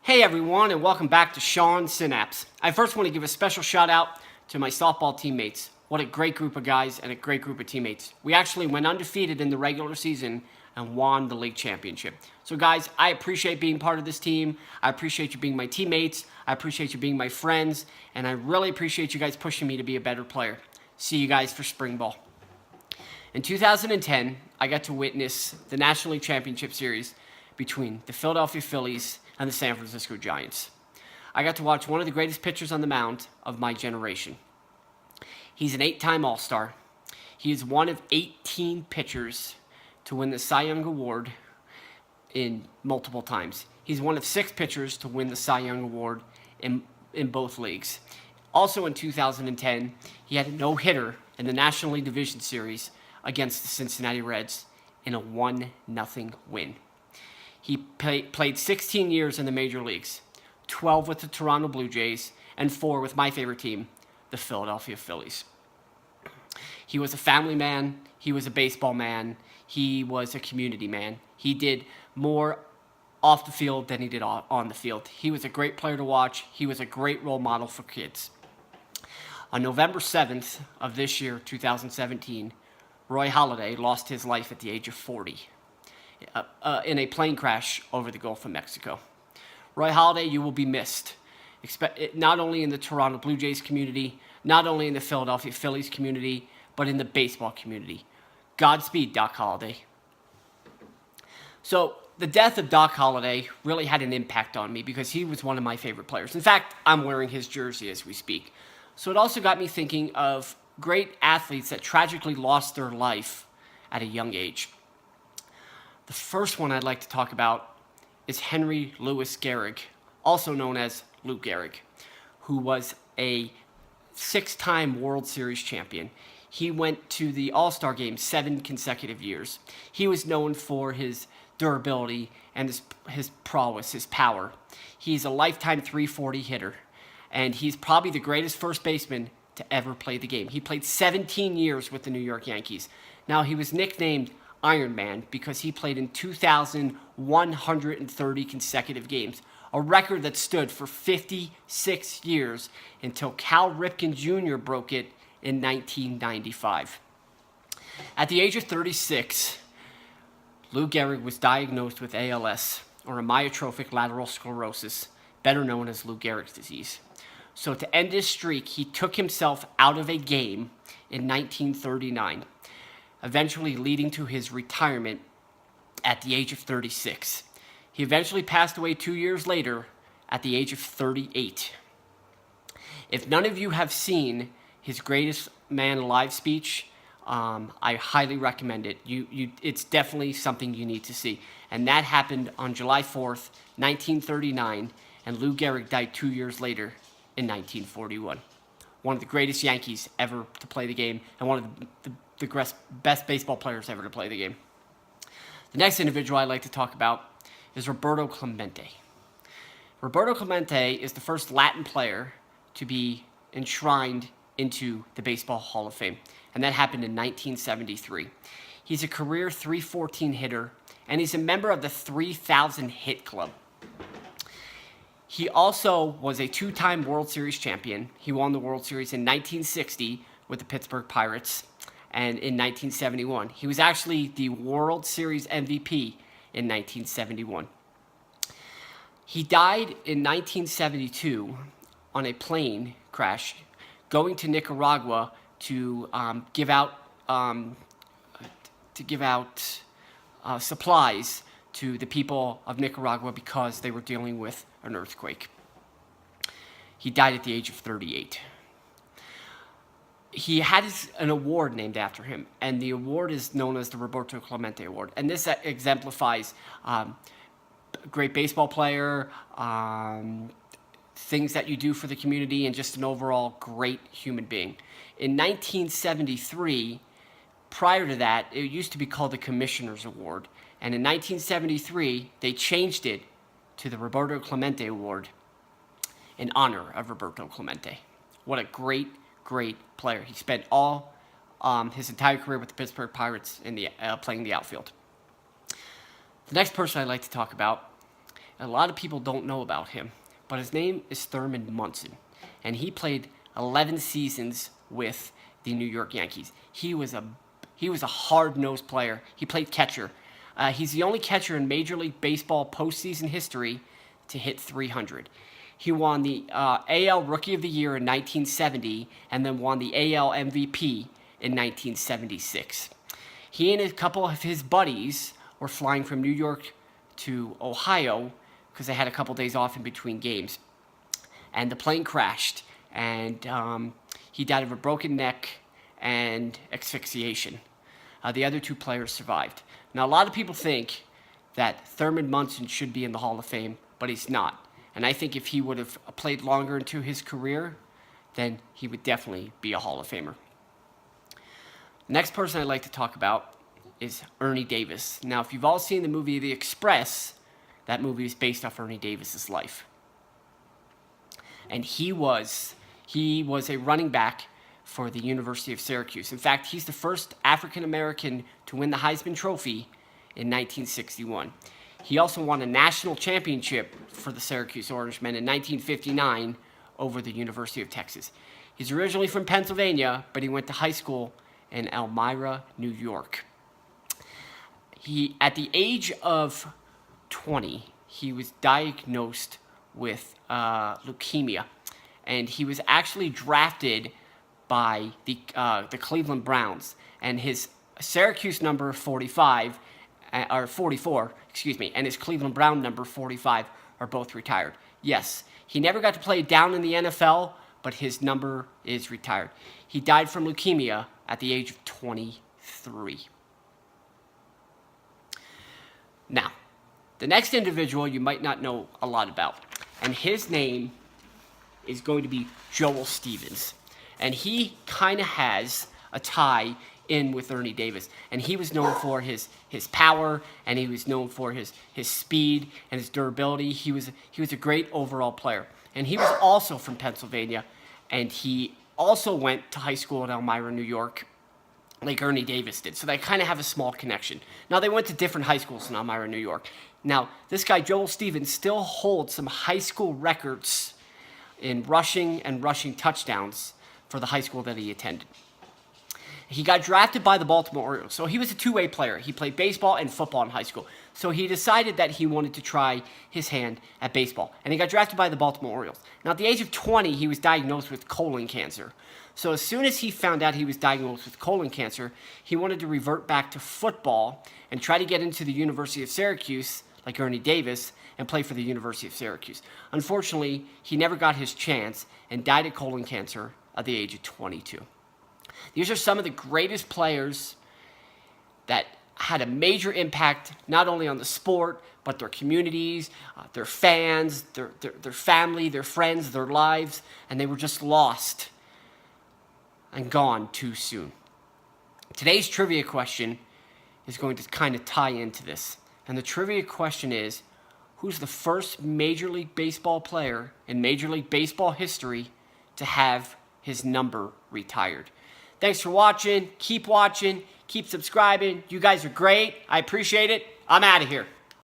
Hey everyone, and welcome back to Sean Synapse. I first want to give a special shout out to my softball teammates. What a great group of guys and a great group of teammates. We actually went undefeated in the regular season and won the league championship. So guys, I appreciate being part of this team. I appreciate you being my teammates. I appreciate you being my friends. And I really appreciate you guys pushing me to be a better player. See you guys for spring ball. In 2010, I got to witness the National League Championship Series between the Philadelphia Phillies and the San Francisco Giants. I got to watch one of the greatest pitchers on the mound of my generation. He's an 8-time All-Star. He is one of 18 pitchers to win the Cy Young Award in multiple times. He's one of 6 pitchers to win the Cy Young Award in both leagues. Also in 2010, he had a no-hitter in the National League Division Series against the Cincinnati Reds in a 1-0 win. He played 16 years in the major leagues, 12 with the Toronto Blue Jays, and 4 with my favorite team, the Philadelphia Phillies. He was a family man. He was a baseball man. He was a community man. He did more off the field than he did on the field. He was a great player to watch. He was a great role model for kids. On November 7th of this year, 2017, Roy Halladay lost his life at the age of 40. In a plane crash over the Gulf of Mexico. Roy Halladay, you will be missed. Not only in the Toronto Blue Jays community, not only in the Philadelphia Phillies community, but in the baseball community. Godspeed, Doc Halladay. So, the death of Doc Halladay really had an impact on me because he was one of my favorite players. In fact, I'm wearing his jersey as we speak. So it also got me thinking of great athletes that tragically lost their life at a young age. The first one I'd like to talk about is Henry Louis Gehrig, also known as Lou Gehrig, who was a 6-time World Series champion. He went to the All-Star Game 7 consecutive years. He was known for his durability and his prowess, his power. He's a lifetime .340 hitter, and he's probably the greatest first baseman to ever play the game. He played 17 years with the New York Yankees. Now, he was nicknamed Iron Man because he played in 2,130 consecutive games, a record that stood for 56 years until Cal Ripken Jr. broke it in 1995. At the age of 36, Lou Gehrig was diagnosed with ALS, or amyotrophic lateral sclerosis, better known as Lou Gehrig's disease. So to end his streak, he took himself out of a game in 1939. Eventually leading to his retirement at the age of 36. He eventually passed away 2 years later at the age of 38. If none of you have seen his Greatest Man Alive speech, I highly recommend it. It's definitely something you need to see. And that happened on July 4th, 1939, and Lou Gehrig died 2 years later in 1941. One of the greatest Yankees ever to play the game, and one of the best baseball players ever to play the game. The next individual I'd like to talk about is Roberto Clemente. Roberto Clemente is the first Latin player to be enshrined into the Baseball Hall of Fame, and that happened in 1973. He's a career .314 hitter, and he's a member of the 3,000 hit club. He also was a 2-time World Series champion. He won the World Series in 1960 with the Pittsburgh Pirates, and in 1971. He was actually the World Series MVP in 1971. He died in 1972 on a plane crash going to Nicaragua to give out supplies to the people of Nicaragua because they were dealing with an earthquake. He died at the age of 38. He had an award named after him, and the award is known as the Roberto Clemente Award. And this exemplifies great baseball player, things that you do for the community, and just an overall great human being. In 1973, prior to that, it used to be called the Commissioner's Award. And in 1973, they changed it to the Roberto Clemente Award in honor of Roberto Clemente. What a great player. He spent all his entire career with the Pittsburgh Pirates in playing the outfield. The next person I'd like to talk about a lot of people don't know about him, but his name is Thurman Munson, and he played 11 seasons with the New York Yankees. He was a hard-nosed player. He played catcher. He's the only catcher in Major League Baseball postseason history to hit 300. He won the AL Rookie of the Year in 1970 and then won the AL MVP in 1976. He and a couple of his buddies were flying from New York to Ohio because they had a couple days off in between games. And the plane crashed, and he died of a broken neck and asphyxiation. The other two players survived. Now, a lot of people think that Thurman Munson should be in the Hall of Fame, but he's not. And I think if he would have played longer into his career, then he would definitely be a Hall of Famer. The next person I'd like to talk about is Ernie Davis. Now, if you've all seen the movie The Express, that movie is based off Ernie Davis's life. And he was a running back for the University of Syracuse. In fact, he's the first African American to win the Heisman Trophy in 1961. He also won a national championship for the Syracuse Orangemen in 1959 over the University of Texas. He's originally from Pennsylvania, but he went to high school in Elmira, New York. At the age of 20, he was diagnosed with leukemia, and he was actually drafted by the Cleveland Browns, and his Syracuse number 44, and his Cleveland Brown number 45 are both retired. Yes, he never got to play down in the NFL, but his number is retired. He died from leukemia at the age of 23. Now, the next individual you might not know a lot about, and his name is going to be Joel Stevens. And he kind of has a tie in with Ernie Davis. And he was known for his power, and he was known for his speed and his durability. He was a great overall player. And he was also from Pennsylvania, and he also went to high school in Elmira, New York, like Ernie Davis did. So they kind of have a small connection. Now, they went to different high schools in Elmira, New York. Now, this guy, Joel Stevens, still holds some high school records in rushing and rushing touchdowns for the high school that he attended. He got drafted by the Baltimore Orioles. So he was a two-way player. He played baseball and football in high school. So he decided that he wanted to try his hand at baseball. And he got drafted by the Baltimore Orioles. Now, at the age of 20, he was diagnosed with colon cancer. So as soon as he found out he was diagnosed with colon cancer, he wanted to revert back to football and try to get into the University of Syracuse, like Ernie Davis, and play for the University of Syracuse. Unfortunately, he never got his chance and died of colon cancer at the age of 22. These are some of the greatest players that had a major impact not only on the sport, but their communities, their fans, their family, their friends, their lives, and they were just lost and gone too soon. Today's trivia question is going to kind of tie into this. And the trivia question is, who's the first Major League Baseball player in Major League Baseball history to have his number retired? Thanks for watching. Keep subscribing. You guys are great. I appreciate it. I'm out of here.